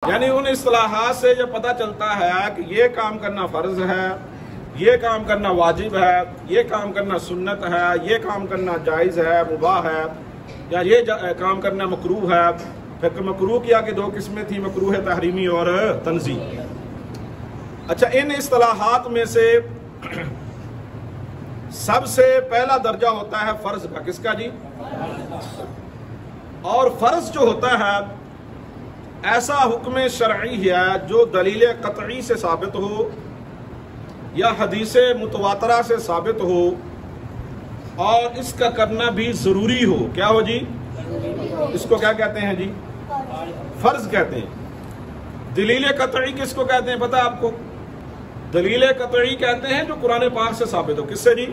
یعنی ان اصطلاحات سے یہ پتہ چلتا ہے کہ یہ کام کرنا فرض ہے، یہ کام کرنا واجب ہے، یہ کام کرنا سنت ہے، یہ کام کرنا جائز ہے، مباح ہے، یا یہ کام کرنا مکروہ ہے۔ پھر مکروہ کیا کہ دو قسمیں تھیں، مکروہ تحریمی اور تنزیہی۔ اچھا، ان اصطلاحات میں سے سب سے پہلا درجہ ہوتا ہے فرض کا۔ کس کا جی؟ اور فرض جو ہوتا ہے ایسا حکم شرعی ہے جو دلیل قطعی سے ثابت ہو یا حدیث متواترہ سے ثابت ہو اور اس کا کرنا بھی ضروری ہو۔ کیا ہو جی؟ اس کو کیا کہتے ہیں جی؟ فرض کہتے ہیں۔ دلیل قطعی کس کو کہتے ہیں پتہ ہے آپ کو؟ دلیل قطعی کہتے ہیں جو قرآن پاک سے ثابت ہو۔ کس سے جی؟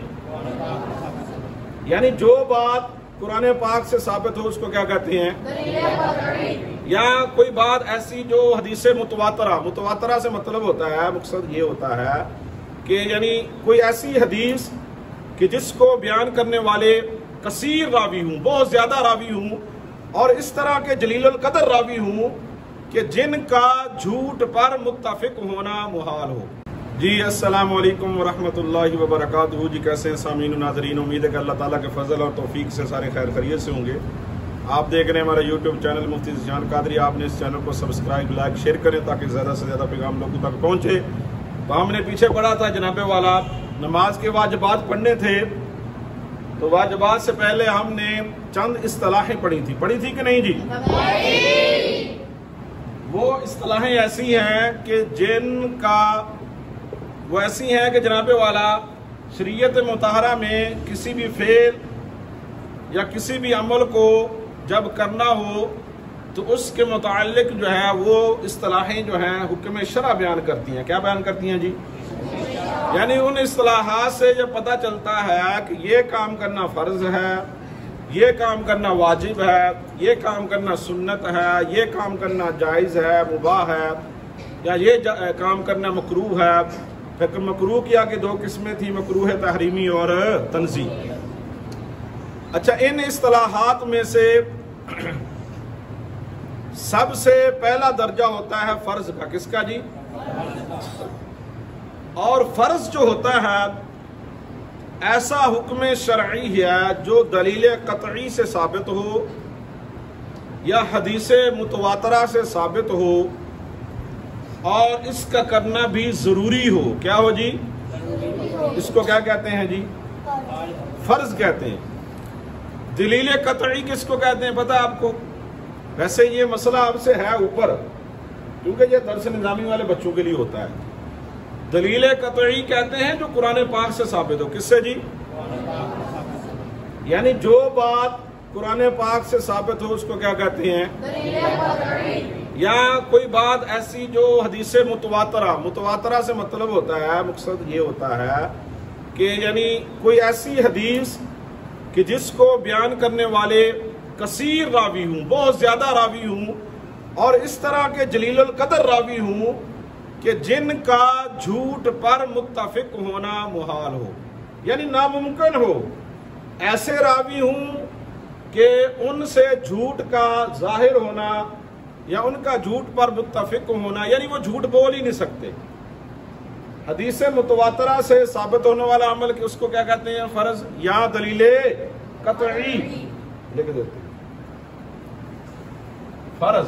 یعنی جو بات قرآن پاک سے ثابت ہو اس کو کیا کہتے ہیں؟ دلیل قطعی۔ یا کوئی بات ایسی جو حدیث متواترہ سے مطلب ہوتا ہے، مقصد یہ ہوتا ہے کہ یعنی کوئی ایسی حدیث کہ جس کو بیان کرنے والے کثیر راوی ہوں، بہت زیادہ راوی ہوں، اور اس طرح کے جلیل القدر راوی ہوں کہ جن کا جھوٹ پر متفق ہونا محال ہو۔ جی السلام علیکم ورحمۃ اللہ وبرکاتہ۔ جی کیسے ہیں سامعین و ناظرین؟ امید ہے کہ اللہ تعالیٰ کے فضل اور توفیق سے سارے خیر خیریت سے ہوں گے۔ آپ دیکھ رہے ہیں ہمارا یوٹیوب چینل مفتی ذیشان قادری۔ آپ نے اس چینل کو سبسکرائب، لائک، شیئر کریں تاکہ زیادہ سے زیادہ پیغام لوگوں تک پہنچے۔ تو ہم نے پیچھے پڑھا تھا جناب والا نماز کے واجبات پڑھنے تھے، تو واجبات سے پہلے ہم نے چند اصطلاحیں پڑھی تھی کہ نہیں جی؟ وہ اصطلاحیں ایسی ہیں کہ وہ ایسی ہیں کہ جناب والا شریعت مطہرہ میں کسی بھی فعل یا کسی بھی عمل کو جب کرنا ہو تو اس کے متعلق جو ہے وہ اصطلاحیں جو ہیں حکم شرع بیان کرتی ہیں۔ کیا بیان کرتی ہیں جی؟ یعنی ان اصطلاحات سے یہ پتہ چلتا ہے کہ یہ کام کرنا فرض ہے، یہ کام کرنا واجب ہے، یہ کام کرنا سنت ہے، یہ کام کرنا جائز ہے، مباح ہے، یا یہ کام کرنا مکروہ ہے۔ پھر مکروہ کیا کہ دو قسمیں تھیں، مکروہ تحریمی اور تنزیہی۔ اچھا، ان اصطلاحات میں سے سب سے پہلا درجہ ہوتا ہے فرض کا۔ کس کا جی؟ اور فرض جو ہوتا ہے ایسا حکم شرعی ہے جو دلیل قطعی سے ثابت ہو یا حدیث متواترہ سے ثابت ہو اور اس کا کرنا بھی ضروری ہو۔ کیا ہو جی؟ اس کو کیا کہتے ہیں جی؟ فرض کہتے ہیں۔ دلیل قطعی کس کو کہتے ہیں پتہ آپ کو؟ ویسے یہ مسئلہ اب سے ہے اوپر، کیونکہ یہ درس نظامی والے بچوں کے لیے ہوتا ہے۔ دلیل قطعی کہتے ہیں جو قرآن پاک سے ثابت ہو۔ کس سے جی؟ یعنی جو بات قرآن پاک سے ثابت ہو اس کو کیا کہتے ہیں؟ دلیل قطعی۔ یا کوئی بات ایسی جو حدیث متواترہ سے مطلب ہوتا ہے، مقصد یہ ہوتا ہے کہ یعنی کوئی ایسی حدیث کہ جس کو بیان کرنے والے کثیر راوی ہوں، بہت زیادہ راوی ہوں، اور اس طرح کے جلیل القدر راوی ہوں کہ جن کا جھوٹ پر متفق ہونا محال ہو، یعنی ناممکن ہو۔ ایسے راوی ہوں کہ ان سے جھوٹ کا ظاہر ہونا یا ان کا جھوٹ پر متفق ہونا، یعنی وہ جھوٹ بول ہی نہیں سکتے۔ حدیث متواترہ سے ثابت ہونے والا عمل کہ اس کو کیا کہتے ہیں؟ فرض یا دلیل قطعی لکھ دیتے ہیں۔ فرض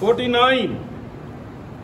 49,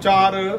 4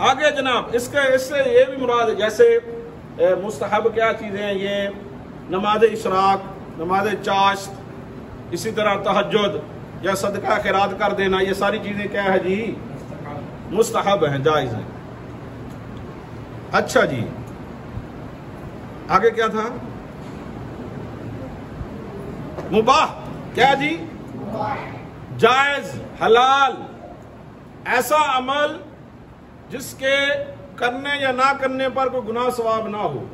آگے جناب اس سے یہ بھی مراد ہے، جیسے مستحب کیا چیزیں ہیں، یہ نماز اشراق، نماز چاشت، اسی طرح تہجد یا صدقہ خیرات کر دینا، یہ ساری چیزیں کیا ہے جی؟ مستحب ہیں، جائز ہیں۔ اچھا جی آگے کیا تھا؟ مباح، کیا جی؟ جائز، حلال، ایسا عمل جس کے کرنے یا نہ کرنے پر کوئی گناہ ثواب نہ ہو،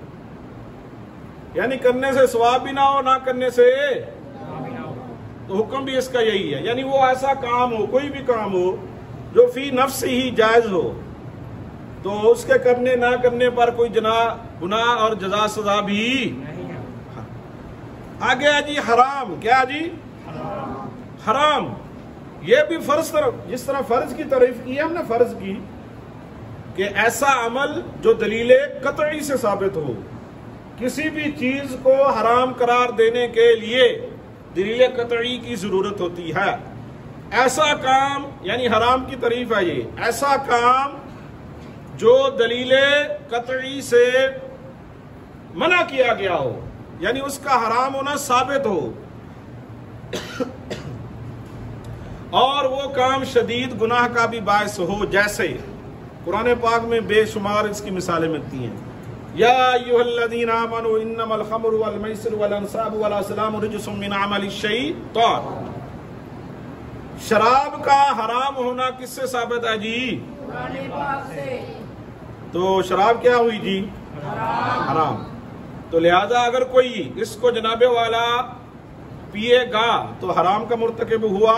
یعنی کرنے سے ثواب بھی نہ ہو، نہ کرنے سے تو حکم بھی اس کا یہی ہے، یعنی وہ ایسا کام ہو، کوئی بھی کام ہو جو فی نفس ہی جائز ہو، تو اس کے کرنے نہ کرنے پر کوئی گناہ اور جزا سزا بھی نہیں۔ آگے ہے جی حرام، کیا جی؟ حرام، یہ بھی فرض طرف، جس طرح فرض کی تعریف کی ہے ہم نے، فرض کی کہ ایسا عمل جو دلیل قطعی سے ثابت ہو، کسی بھی چیز کو حرام قرار دینے کے لیے دلیل قطعی کی ضرورت ہوتی ہے۔ ایسا کام، یعنی حرام کی تعریف ہے یہ، ایسا کام جو دلیل قطعی سے منع کیا گیا ہو، یعنی اس کا حرام ہونا ثابت ہو، اور وہ کام شدید گناہ کا بھی باعث ہو، جیسے قرآن پاک میں بے شمار اس کی مثالیں ملتی ہیں۔ یا ایھا الذین آمنوا انما الخمر والمیسر والانصاب والازلام رجس من عمل الشیطان۔ شراب کا حرام ہونا کس سے ثابت ہے جی؟ قرآن پاک سے۔ تو شراب کیا ہوئی جی؟ حرام۔ تو لہذا اگر کوئی اس کو جناب والا پیے گا تو حرام کا مرتکب ہوا،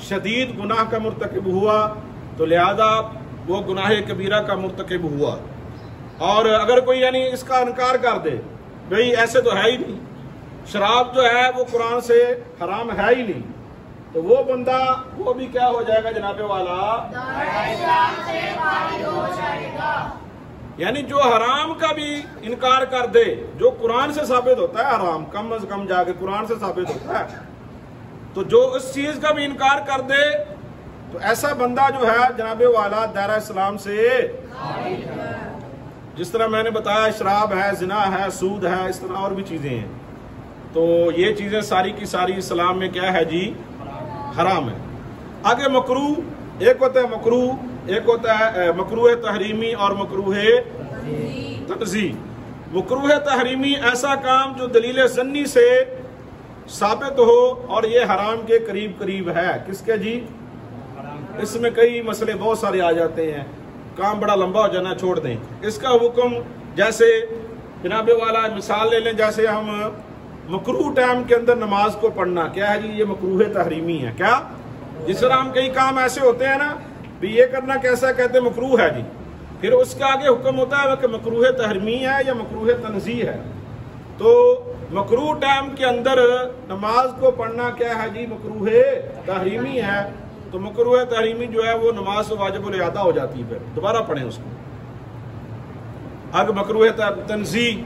شدید گناہ کا مرتکب ہوا، تو لہذا وہ گناہ کبیرہ کا مرتکب ہوا۔ اور اگر کوئی یعنی اس کا انکار کر دے، بھئی ایسے تو ہے ہی نہیں، شراب جو ہے وہ قرآن سے حرام ہے ہی نہیں، تو وہ بندہ وہ بھی کیا ہو جائے گا جناب والا؟ اسلام سے خارج ہو جائے گا۔ یعنی جو حرام کا بھی انکار کر دے، جو قرآن سے ثابت ہوتا ہے حرام، کم از کم جا کے قرآن سے ثابت ہوتا ہے، تو جو اس چیز کا بھی انکار کر دے تو ایسا بندہ جو ہے جناب والا دائرہ اسلام سے خارج ہے۔ جس طرح میں نے بتایا شراب ہے، زنا ہے، سود ہے، اس طرح اور بھی چیزیں ہیں، تو یہ چیزیں ساری کی ساری اسلام میں کیا ہے جی؟ حرام ہے۔ آگے مکروہ، ایک ہوتا ہے مکروہ، ایک ہوتا ہے مکروہ تحریمی اور مکروہ تنزیہ۔ مکروہ تحریمی ایسا کام جو دلیل ظنی سے ثابت ہو اور یہ حرام کے قریب قریب ہے، کس کے جی؟ اس میں کئی مسئلے بہت سارے آ جاتے ہیں، کام بڑا لمبا ہو جانا، چھوڑ دیں۔ اس کا حکم جیسے جناب والا مثال لے لیں، جیسے ہم مکروہ ٹائم کے اندر نماز کو پڑھنا، کیا ہے جی؟ یہ مکروہ تحریمی ہے۔ کیا؟ جس طرح ہم کئی کام ایسے ہوتے ہیں نا بھی یہ کرنا کیسا کہتے ہیں مکروہ ہے جی، پھر اس کے آگے حکم ہوتا ہے کہ مکروہ تحریمی ہے یا مکروہ تنزیہ ہے۔ تو مکروہ ٹائم کے اندر نماز کو پڑھنا کیا ہے جی؟ مکروہ تحریمی ہے۔ تو مکروہ تحریمی جو ہے وہ نماز سے واجب الادا ہو جاتی ہے، پھر دوبارہ پڑھیں اس کو۔ اب مکروہ تنزیہ،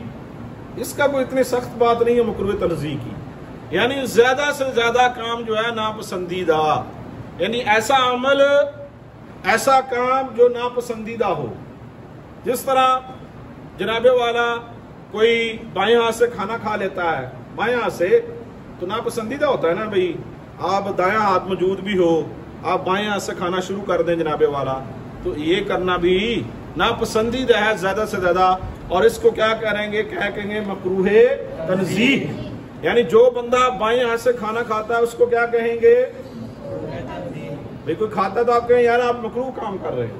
اس کا کوئی اتنی سخت بات نہیں ہے مکروہ تنزیہ کی، یعنی زیادہ سے زیادہ کام جو ہے ناپسندیدہ، یعنی ایسا عمل، ایسا کام جو ناپسندیدہ ہو۔ جس طرح جناب والا کوئی بائیں ہاتھ سے کھانا کھا لیتا ہے، بائیں ہاتھ سے، تو ناپسندیدہ ہوتا ہے نا بھئی، آپ دایاں ہاتھ موجود بھی ہو، آپ بائیں ہاتھ سے کھانا شروع کر دیں جناب والا، تو یہ کرنا بھی ناپسندیدہ ہے زیادہ سے زیادہ، اور اس کو کیا کہیں گے مکروہ تنزیہ۔ یعنی جو بندہ بائیں ہاتھ سے کھانا کھاتا ہے اس کو کیا کہیں گے؟ بھئی کوئی کھاتا تو آپ کہیں یار آپ مکروہ کام کر رہے ہیں،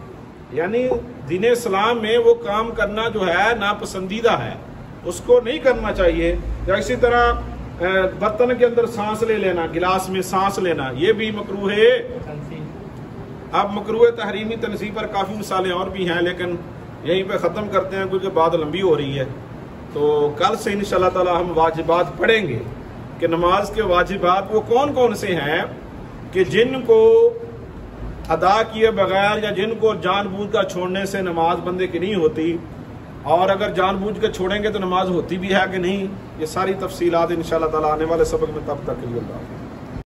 یعنی دین اسلام میں وہ کام کرنا جو ہے ناپسندیدہ ہے، اس کو نہیں کرنا چاہیے۔ یا اسی طرح برتن کے اندر سانس لے لینا، گلاس میں سانس لینا، یہ بھی مکروہ ہے۔ اب مکروہ تحریمی تنزیہ پر کافی مثالیں اور بھی ہیں، لیکن یہیں پہ ختم کرتے ہیں کیونکہ بات لمبی ہو رہی ہے۔ تو کل سے انشاءاللہ تعالی ہم واجبات پڑھیں گے کہ نماز کے واجبات وہ کون کون سے ہیں کہ جن کو ادا کیے بغیر یا جن کو جان بوجھ کر چھوڑنے سے نماز بندے کی نہیں ہوتی، اور اگر جان بوجھ کے چھوڑیں گے تو نماز ہوتی بھی ہے کہ نہیں، یہ ساری تفصیلات انشاءاللہ تعالی آنے والے سبق میں تب تک کے لیے اللہ